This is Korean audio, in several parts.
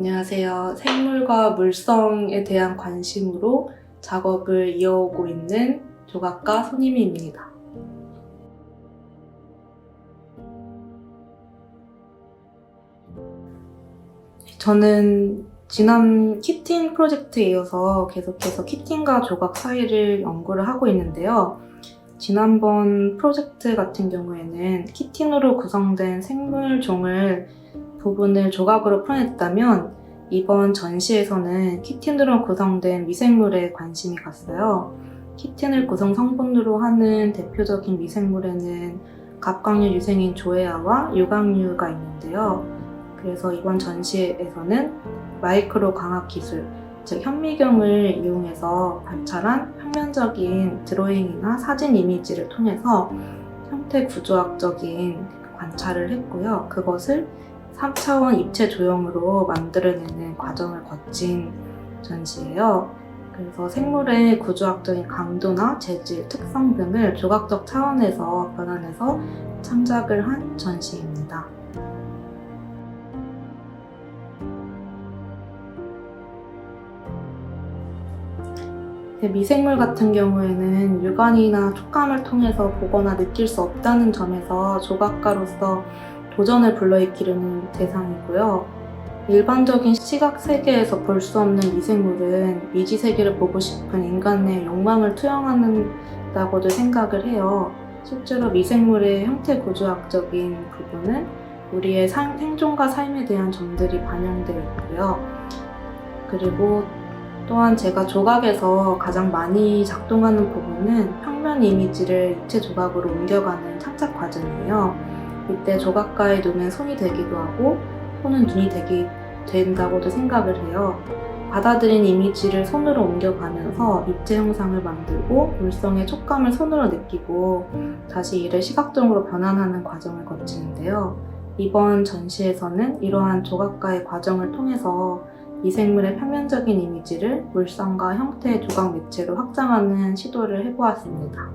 안녕하세요. 생물과 물성에 대한 관심으로 작업을 이어오고 있는 조각가 손희미입니다. 저는 지난 키팅 프로젝트에 이어서 계속해서 키팅과 조각 사이를 연구를 하고 있는데요. 지난번 프로젝트 같은 경우에는 키팅으로 구성된 생물종을 부분을 조각으로 풀어냈다면 이번 전시에서는 키틴으로 구성된 미생물에 관심이 갔어요. 키틴을 구성 성분으로 하는 대표적인 미생물에는 갑각류 유생인 조에아와 유각류가 있는데요. 그래서 이번 전시에서는 마이크로 광학 기술, 즉 현미경을 이용해서 관찰한 평면적인 드로잉이나 사진 이미지를 통해서 형태 구조학적인 관찰을 했고요. 그것을 3차원 입체 조형으로 만들어내는 과정을 거친 전시예요. 그래서 생물의 구조학적인 강도나 재질, 특성 등을 조각적 차원에서 변환해서 창작을 한 전시입니다. 미생물 같은 경우에는 육안이나 촉감을 통해서 보거나 느낄 수 없다는 점에서 조각가로서 도전을 불러일으키는 대상이고요. 일반적인 시각 세계에서 볼 수 없는 미생물은 미지 세계를 보고 싶은 인간의 욕망을 투영한다고도 생각을 해요. 실제로 미생물의 형태 구조학적인 부분은 우리의 생존과 삶에 대한 점들이 반영되어 있고요. 그리고 또한 제가 조각에서 가장 많이 작동하는 부분은 평면 이미지를 입체 조각으로 옮겨가는 창작 과정이에요. 이때 조각가의 눈은 손이 되기도 하고 손은 눈이 된다고도 생각을 해요. 받아들인 이미지를 손으로 옮겨가면서 입체 형상을 만들고 물성의 촉감을 손으로 느끼고 다시 이를 시각적으로 변환하는 과정을 거치는데요. 이번 전시에서는 이러한 조각가의 과정을 통해서 미생물의 평면적인 이미지를 물성과 형태의 조각 매체로 확장하는 시도를 해보았습니다.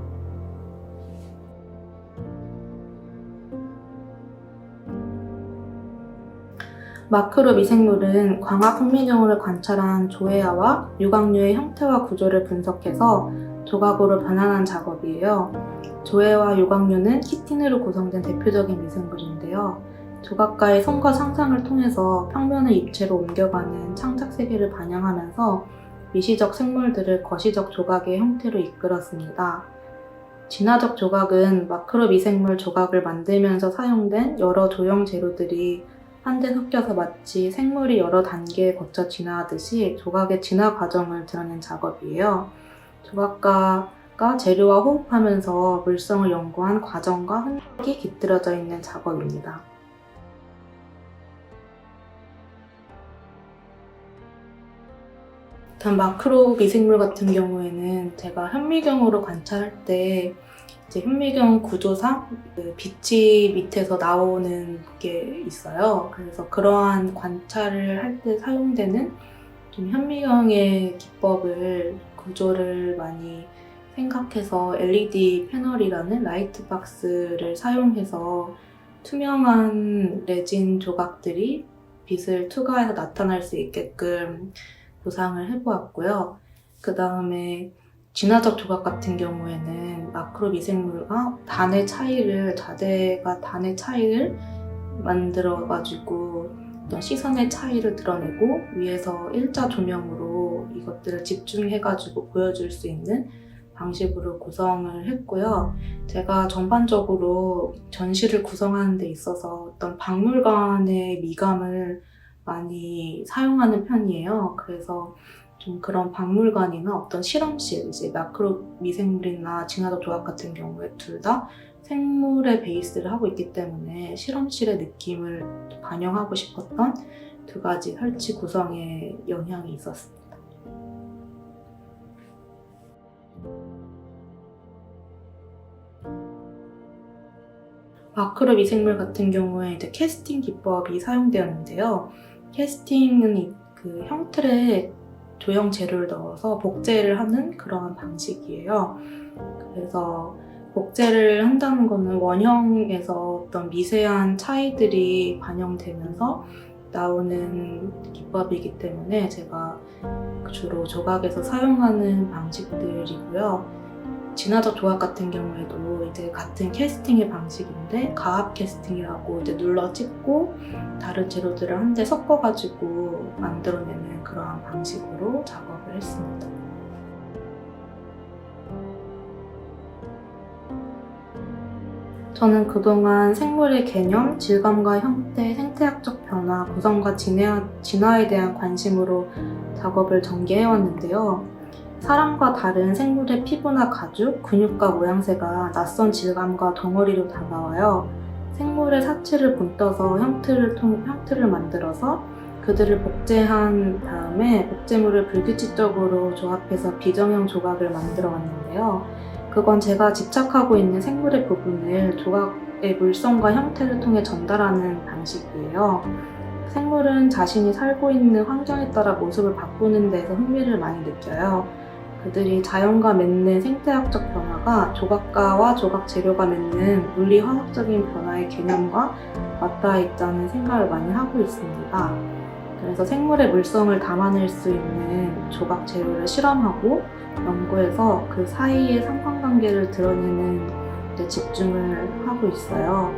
마크로 미생물은 광학 현미경으로 관찰한 조에아와 유각류의 형태와 구조를 분석해서 조각으로 변환한 작업이에요. 조에아와 유각류는 키틴으로 구성된 대표적인 미생물인데요. 조각가의 손과 상상을 통해서 평면을 입체로 옮겨가는 창작 세계를 반영하면서 미시적 생물들을 거시적 조각의 형태로 이끌었습니다. 진화적 조각은 마크로 미생물 조각을 만들면서 사용된 여러 조형 재료들이 한데 섞여서 마치 생물이 여러 단계에 거쳐 진화하듯이 조각의 진화 과정을 드러낸 작업이에요. 조각가가 재료와 호흡하면서 물성을 연구한 과정과 흔적이 깃들여져 있는 작업입니다. 일단 마크로 미생물 같은 경우에는 제가 현미경으로 관찰할 때 이제 현미경 구조상 빛이 밑에서 나오는 게 있어요. 그래서 그러한 관찰을 할 때 사용되는 좀 현미경의 기법을 구조를 많이 생각해서 LED 패널이라는 라이트 박스를 사용해서 투명한 레진 조각들이 빛을 투과해서 나타날 수 있게끔 구상을 해보았고요. 그 다음에 진화적 조각 같은 경우에는 마크로 미생물과 자대가 단의 차이를 만들어가지고 어떤 시선의 차이를 드러내고 위에서 일자 조명으로 이것들을 집중해가지고 보여줄 수 있는 방식으로 구성을 했고요. 제가 전반적으로 전시를 구성하는 데 있어서 어떤 박물관의 미감을 많이 사용하는 편이에요. 그래서 좀 그런 박물관이나 어떤 실험실, 이제 마크로 미생물이나 진화적 조각 같은 경우에 둘 다 생물의 베이스를 하고 있기 때문에 실험실의 느낌을 반영하고 싶었던 두 가지 설치 구성에 영향이 있었습니다. 마크로 미생물 같은 경우에 이제 캐스팅 기법이 사용되었는데요. 캐스팅은 그 형틀에 조형 재료를 넣어서 복제를 하는 그러한 방식이에요. 그래서 복제를 한다는 거는 원형에서 어떤 미세한 차이들이 반영되면서 나오는 기법이기 때문에 제가 주로 조각에서 사용하는 방식들이고요. 진화적 조각 같은 경우에도 이제 같은 캐스팅의 방식인데 가압 캐스팅이라고 이제 눌러 찍고 다른 재료들을 한데 섞어가지고 만들어내는 그러한 방식으로 작업을 했습니다. 저는 그동안 생물의 개념, 질감과 형태, 생태학적 변화, 구성과 진화에 대한 관심으로 작업을 전개해왔는데요. 사람과 다른 생물의 피부나 가죽, 근육과 모양새가 낯선 질감과 덩어리로 다가와요. 생물의 사체를 본떠서 형태를 만들어서 그들을 복제한 다음에 복제물을 불규칙적으로 조합해서 비정형 조각을 만들어 왔는데요. 그건 제가 집착하고 있는 생물의 부분을 조각의 물성과 형태를 통해 전달하는 방식이에요. 생물은 자신이 살고 있는 환경에 따라 모습을 바꾸는 데에서 흥미를 많이 느껴요. 그들이 자연과 맺는 생태학적 변화가 조각가와 조각 재료가 맺는 물리화학적인 변화의 개념과 맞닿아 있다는 생각을 많이 하고 있습니다. 그래서 생물의 물성을 담아낼 수 있는 조각 재료를 실험하고 연구해서 그 사이의 상관관계를 드러내는 데 집중을 하고 있어요.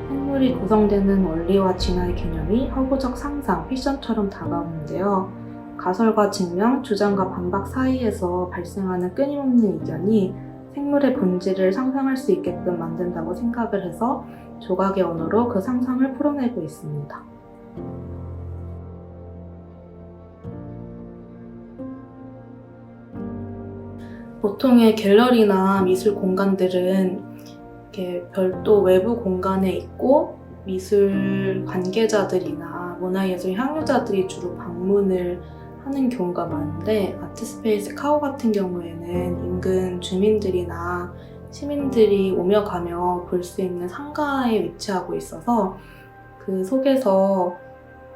생물이 구성되는 원리와 진화의 개념이 허구적 상상, 피션처럼 다가오는데요. 가설과 증명, 주장과 반박 사이에서 발생하는 끊임없는 이견이 생물의 본질을 상상할 수 있게끔 만든다고 생각을 해서 조각의 언어로 그 상상을 풀어내고 있습니다. 보통의 갤러리나 미술 공간들은 이렇게 별도 외부 공간에 있고 미술 관계자들이나 문화예술 향유자들이 주로 방문을 하는 경우가 많은데 아트스페이스 카오 같은 경우에는 인근 주민들이나 시민들이 오며 가며 볼 수 있는 상가에 위치하고 있어서 그 속에서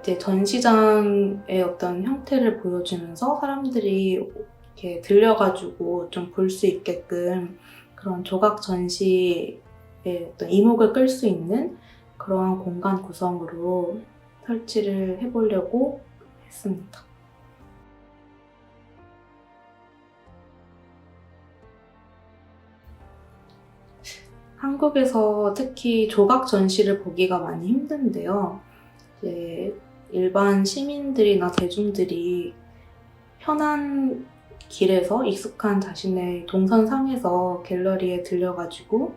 이제 전시장의 어떤 형태를 보여주면서 사람들이 이렇게 들려가지고 좀 볼 수 있게끔 그런 조각 전시의 어떤 이목을 끌 수 있는 그러한 공간 구성으로 설치를 해보려고 했습니다. 한국에서 특히 조각 전시를 보기가 많이 힘든데요. 이제 일반 시민들이나 대중들이 편한 길에서 익숙한 자신의 동선상에서 갤러리에 들려가지고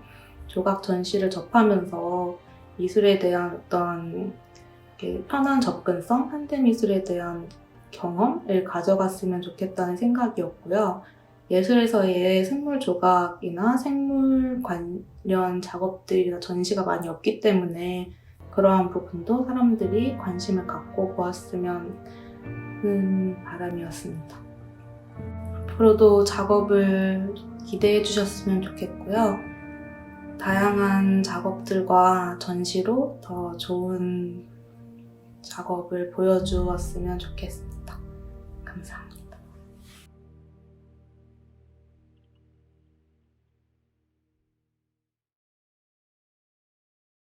조각 전시를 접하면서 미술에 대한 어떤 편한 접근성, 현대미술에 대한 경험을 가져갔으면 좋겠다는 생각이었고요. 예술에서의 생물 조각이나 생물 관련 작업들이나 전시가 많이 없기 때문에 그러한 부분도 사람들이 관심을 갖고 보았으면 하는 바람이었습니다. 앞으로도 작업을 기대해 주셨으면 좋겠고요. 다양한 작업들과 전시로 더 좋은 작업을 보여주었으면 좋겠습니다. 감사합니다.